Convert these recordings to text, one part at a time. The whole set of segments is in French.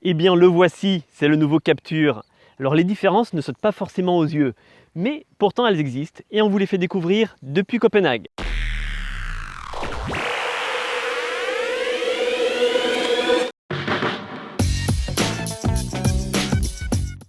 Eh bien le voici, c'est le nouveau Captur. Alors les différences ne sautent pas forcément aux yeux, mais pourtant elles existent et on vous les fait découvrir depuis Copenhague.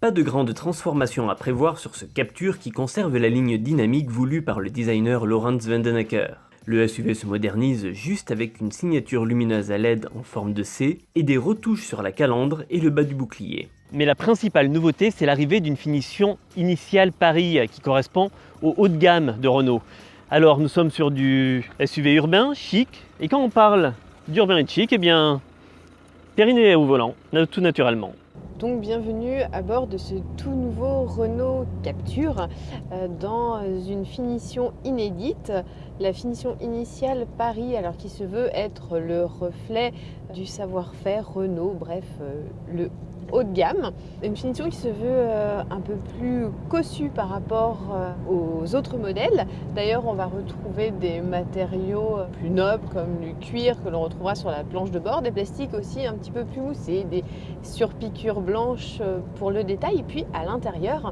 Pas de grande transformation à prévoir sur ce Captur qui conserve la ligne dynamique voulue par le designer Laurens Vandenacker. Le SUV se modernise juste avec une signature lumineuse à LED en forme de C et des retouches sur la calandre et le bas du bouclier. Mais la principale nouveauté, c'est l'arrivée d'une finition initiale Paris qui correspond au haut de gamme de Renault. Alors nous sommes sur du SUV urbain, chic, et quand on parle d'urbain et de chic, eh bien Périnée est au volant, tout naturellement. Donc bienvenue à bord de ce tout nouveau Renault Captur dans une finition inédite, la finition initiale Paris, alors qui se veut être le reflet du savoir-faire Renault, bref le haut de gamme. Une finition qui se veut un peu plus cossue par rapport aux autres modèles. D'ailleurs, on va retrouver des matériaux plus nobles comme du cuir que l'on retrouvera sur la planche de bord, des plastiques aussi un petit peu plus moussés, des surpiqûres blanches pour le détail, et puis à l'intérieur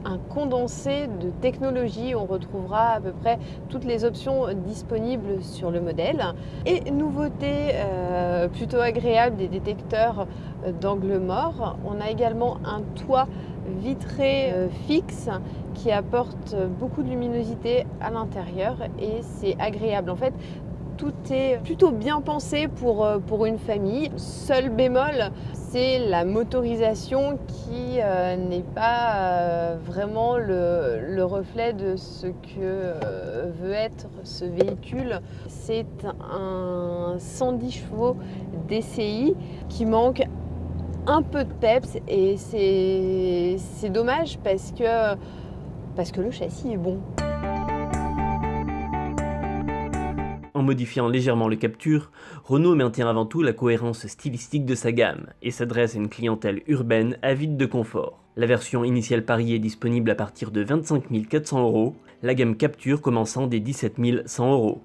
un condensé de technologie. On retrouvera à peu près toutes les options disponibles sur le modèle. Et nouveauté plutôt agréable, des détecteurs d'angle mort. On a également un toit vitré fixe qui apporte beaucoup de luminosité à l'intérieur et c'est agréable. En fait, tout est plutôt bien pensé pour une famille. Seul bémol, c'est la motorisation qui n'est pas vraiment le reflet de ce que veut être ce véhicule. C'est un 110 chevaux DCI qui manque un peu de peps et c'est dommage parce que le châssis est bon. En modifiant légèrement le Captur, Renault maintient avant tout la cohérence stylistique de sa gamme et s'adresse à une clientèle urbaine avide de confort. La version initiale Paris est disponible à partir de 25 400 €, la gamme Captur commençant dès 17 100 €.